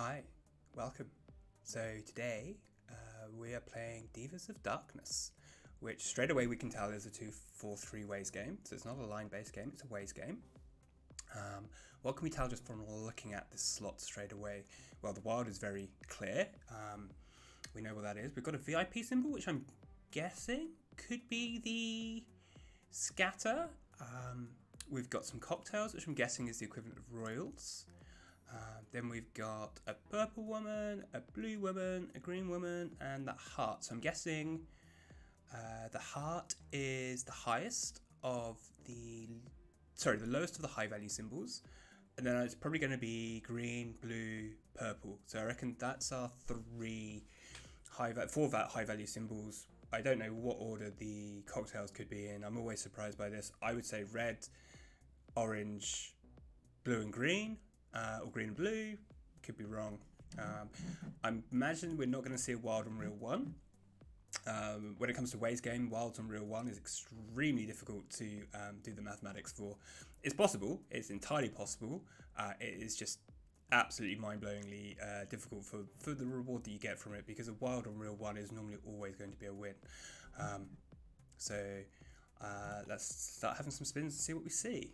Hi, welcome. So today we are playing Divas of Darkness, which straight away we can tell is a 2-4-3 ways game. So it's not a line-based game, it's a ways game. What can we tell just from looking at this slot straight away? Well, the wild is very clear. We know what that is. We've got a VIP symbol, which I'm guessing could be the scatter. We've got some cocktails, which I'm guessing is the equivalent of royals. Then we've got a purple woman, a blue woman, a green woman, and that heart. So I'm guessing the heart is the highest of the lowest of the high value symbols. And then it's probably going to be green, blue, purple. So I reckon that's our four high value symbols. I don't know what order the cocktails could be in. I'm always surprised by this. I would say red, orange, blue and green, or green and blue. Could be wrong. I imagine we're not going to see a wild on reel 1. When it comes to ways game, wilds on reel 1 is extremely difficult to do the mathematics for. It's possible. It's entirely possible. It is just absolutely mind-blowingly difficult for the reward that you get from it, because a wild on reel 1 is normally always going to be a win. Let's start having some spins and see what we see.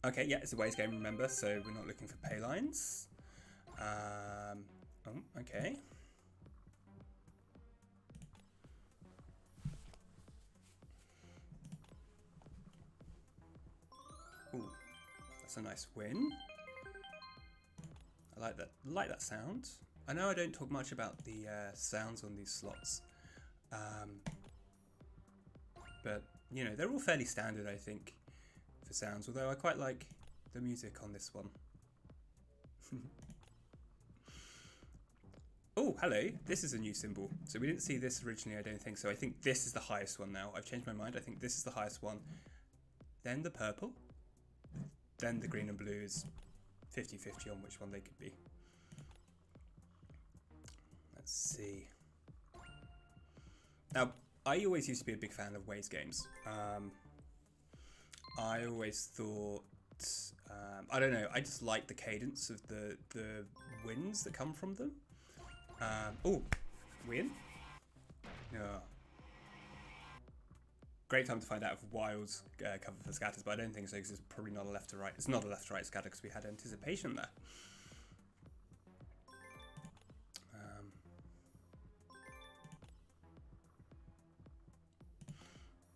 Okay, yeah, it's a ways game, remember, so we're not looking for pay lines. Okay. Ooh, that's a nice win. I like that sound. I know I don't talk much about the sounds on these slots, but you know, they're all fairly standard, I think, for sounds, although I quite like the music on this one. Oh, hello, this is a new symbol. So we didn't see this originally, I don't think so. I think this is the highest one now. I've changed my mind. I think this is the highest one. Then the purple. Then the green and blue is 50-50 on which one they could be. Let's see. Now, I always used to be a big fan of ways games. I always thought, I don't know, I just like the cadence of the wins that come from them. Oh, win? Yeah. Great time to find out if wilds cover for scatters, but I don't think so, because it's probably not a left to right. It's not a left to right scatter because we had anticipation there.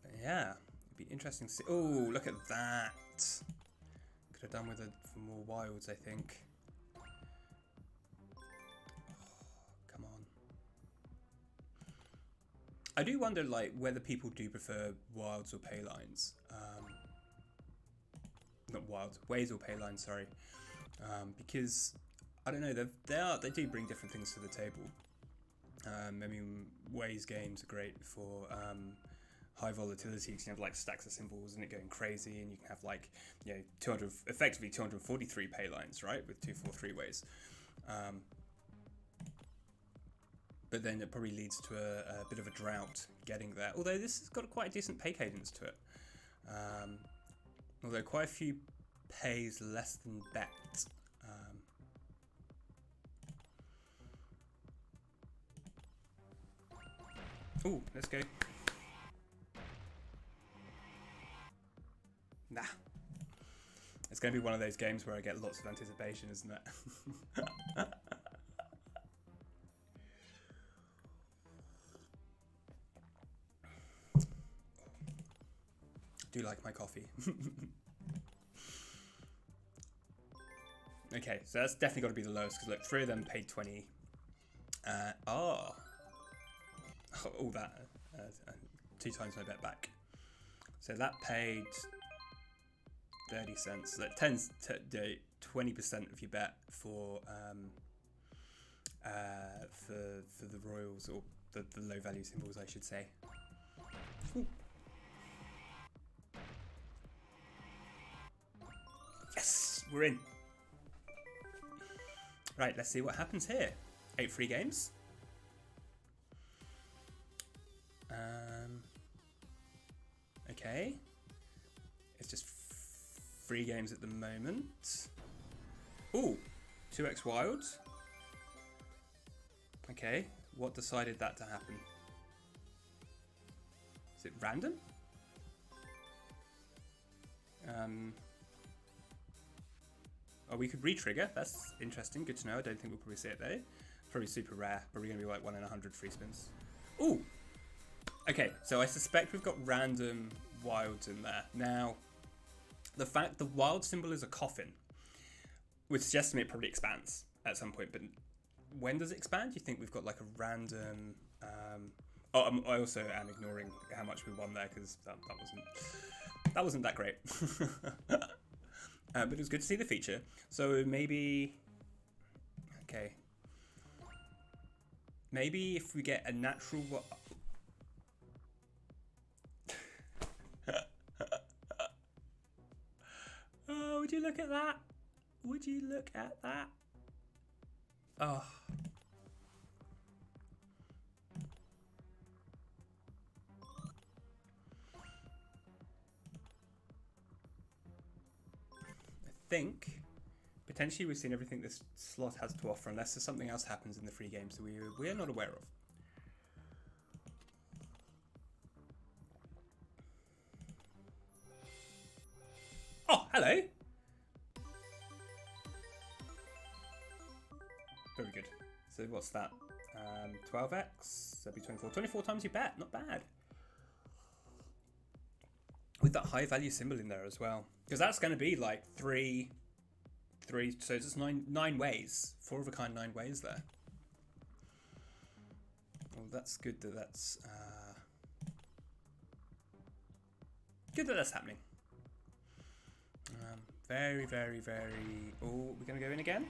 But yeah, it'd be interesting to see. Oh, look at that. Could have done with it for more wilds, I think. Come on. I do wonder, like, whether people do prefer wilds or pay lines. Not wilds, ways or pay lines, sorry. Because I don't know, they do bring different things to the table. I mean, ways games are great for high volatility. You can have like stacks of symbols and it going crazy, and you can have like, you know, effectively 243 pay lines, right, with 2-4-3 ways. But then it probably leads to a bit of a drought getting there. Although this has got quite a decent pay cadence to it. Although quite a few pays less than bet. Ooh, let's go. Nah. It's going to be one of those games where I get lots of anticipation, isn't it? Do like my coffee. Okay, so that's definitely got to be the lowest, because look, 3 of them paid 20. Oh, that 2 times my bet back. So that paid 30 cents. So that tends to do 20% of your bet for the royals, or the low value symbols, I should say. Ooh. Yes, we're in. Right, let's see what happens here. 8 free games. Okay. It's just free games at the moment. Ooh, 2x wilds. Okay, what decided that to happen? Is it random? Oh, we could re-trigger. That's interesting. Good to know. I don't think we'll probably see it there. Probably super rare. Probably going to be like 1 in 100 free spins. Ooh! Okay, so I suspect we've got random wilds in there. Now, the fact the wild symbol is a coffin would suggest to me it probably expands at some point. But when does it expand? Do you think we've got like a random... I also am ignoring how much we won there because that wasn't that great. But it was good to see the feature. So maybe... Okay. Maybe if we get a natural... Oh, would you look at that? Would you look at that? Oh. I think potentially we've seen everything this slot has to offer unless there's something else happens in the free game that we are not aware of. Oh, hello. Very good. So what's that? 12x, that'd be 24. 24 times your bet, not bad. With that high value symbol in there as well. Because that's going to be like three, so it's just nine ways. 4 of a kind, 9 ways there. Well, that's good that that's... good that that's happening. Very, very, very... Oh, we're going to go in again?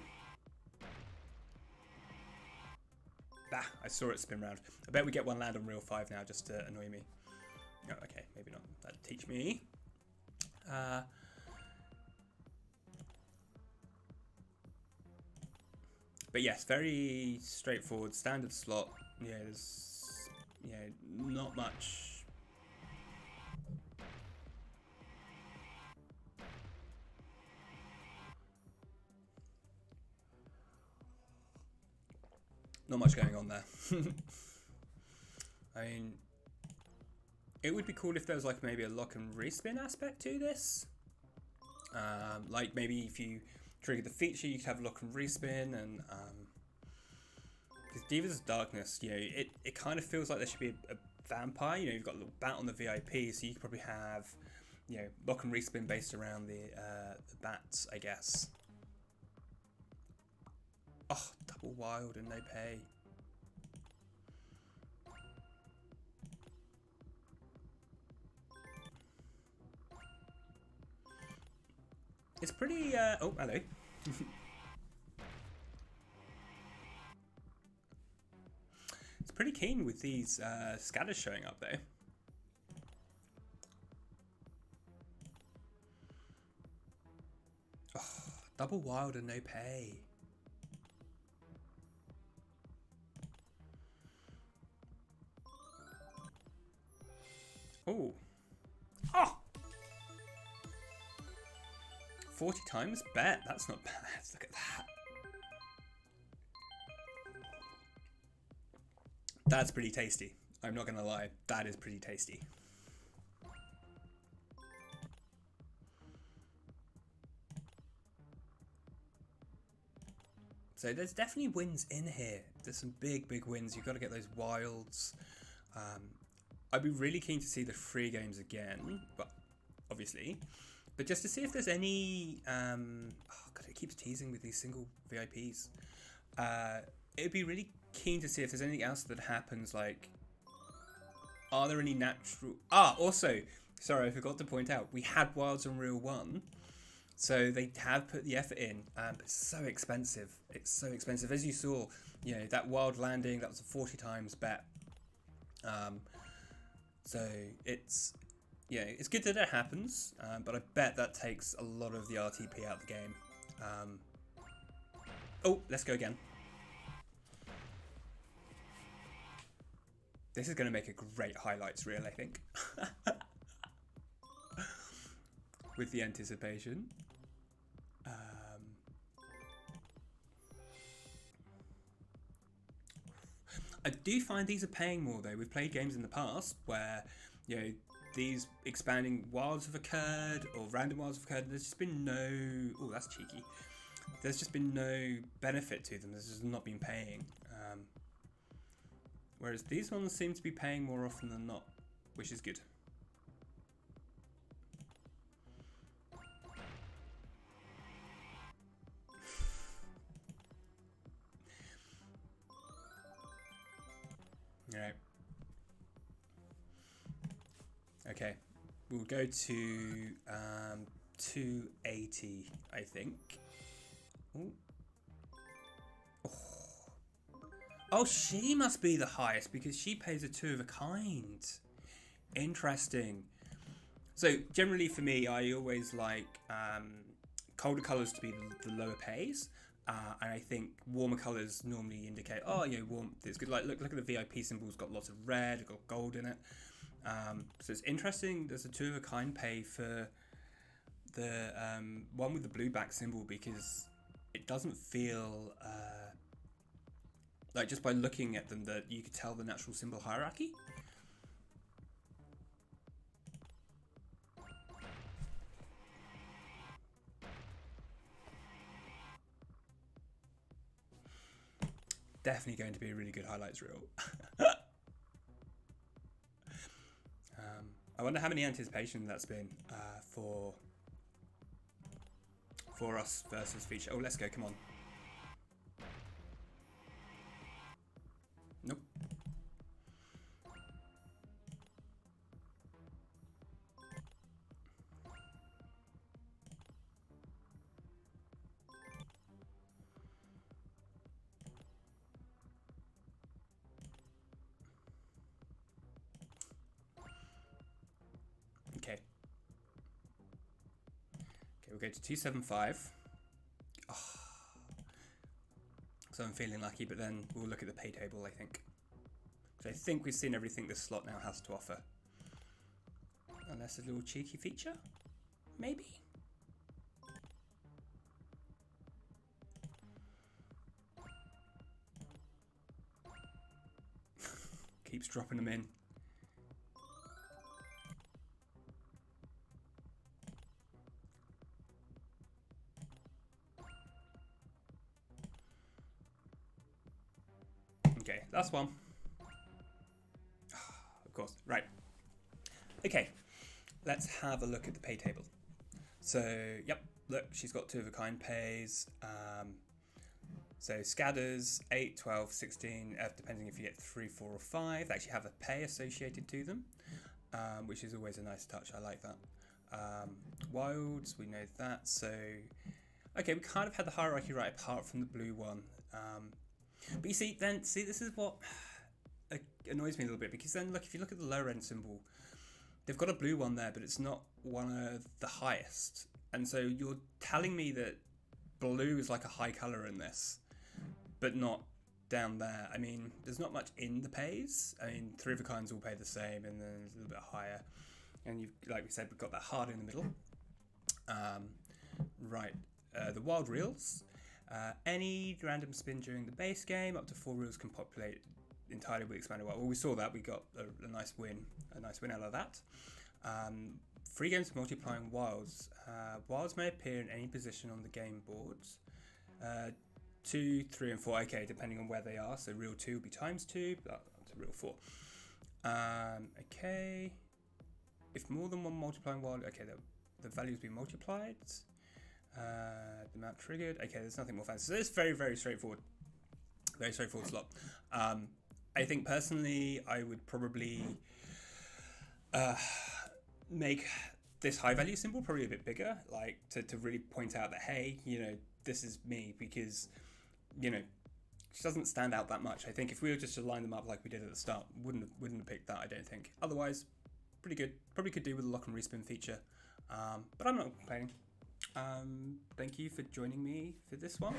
Ah, I saw it spin round. I bet we get one land on reel 5 now just to annoy me. No, okay, maybe not. That'd teach me. But yes, very straightforward, standard slot. Yeah, there's not much. Not much going on there. I mean, it would be cool if there was like maybe a lock and respin aspect to this. Like maybe if you trigger the feature, you could have lock and respin, and because Divas of Darkness, it kind of feels like there should be a vampire. You've got a little bat on the VIP, so you could probably have lock and respin based around the bats, I guess. Oh, double wild and no pay. It's pretty, oh, hello. It's pretty keen with these scatters showing up though. Oh, double wild and no pay. Oh. Oh! 40 times bet. That's not bad. Look at that. That's pretty tasty. I'm not going to lie. That is pretty tasty. So there's definitely wins in here. There's some big, big wins. You've got to get those wilds. I'd be really keen to see the free games again, but obviously. But just to see if there's any... oh, God, it keeps teasing with these single VIPs. It'd be really keen to see if there's anything else that happens, like... Are there any natural... Also, sorry, I forgot to point out, we had wilds on reel 1. So they have put the effort in, but it's so expensive. It's so expensive. As you saw, that wild landing, that was a 40 times bet. So it's good that it happens, but I bet that takes a lot of the RTP out of the game. Oh, let's go again. This is going to make a great highlights reel, I think. With the anticipation. I do find these are paying more though. We've played games in the past where, you know, these expanding wilds have occurred or random wilds have occurred. There's just been no. Oh, that's cheeky. There's just been no benefit to them. There's just not been paying. Whereas these ones seem to be paying more often than not, which is good. All right. Okay, we'll go to 280, I think. Ooh. Oh, she must be the highest because she pays a 2 of a kind. Interesting. So generally for me, I always like colder colours to be the lower pays. And I think warmer colours normally indicate, oh, you know, warmth is good. Like, look at the VIP symbol's got lots of red, got gold in it. So it's interesting. There's a 2 of a kind pay for the one with the blue back symbol because it doesn't feel like just by looking at them that you could tell the natural symbol hierarchy. Definitely going to be a really good highlights reel. I wonder how many anticipation that's been for us versus feature. Oh, let's go, come on. Nope. Okay. Okay, we'll go to 275. Oh. So I'm feeling lucky, but then we'll look at the pay table, I think. So I think we've seen everything this slot now has to offer. Unless a little cheeky feature? Maybe? Keeps dropping them in. Okay, last one. Of course, right. Okay, let's have a look at the pay table. So, yep, look, she's got 2 of a kind pays. So scatters, 8, 12, 16, depending if you get 3, 4 or 5. They actually have a pay associated to them, which is always a nice touch. I like that. Wilds, we know that. So, okay, we kind of had the hierarchy right apart from the blue one. But you see, this is what annoys me a little bit, because then look, if you look at the lower end symbol, they've got a blue one there, but it's not one of the highest. And so you're telling me that blue is like a high color in this, but not down there. I mean, there's not much in the pays. I mean, 3 of a kinds all pay the same, and then it's a little bit higher. And you've, like we said, we've got that hard in the middle. Right, the wild reels. Any random spin during the base game, up to 4 reels can populate entirely with expanded wild. Well, we saw that. We got a nice win out of that. Free games multiplying wilds. Wilds may appear in any position on the game boards. 2, 3, and 4. Okay, depending on where they are. So reel 2 will be _2, but up to reel 4. Okay. If more than one multiplying wild, okay, the values be multiplied. The amount triggered. Okay, there's nothing more fancy. So it's very, very straightforward. Very straightforward slot. I think personally, I would probably make this high value symbol probably a bit bigger, like to really point out that, hey, you know, this is me, because, you know, she doesn't stand out that much. I think if we were just to line them up like we did at the start, wouldn't have picked that, I don't think. Otherwise, pretty good. Probably could do with a lock and respin feature, but I'm not complaining. Thank you for joining me for this one,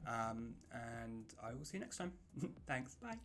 and I will see you next time. Thanks, bye.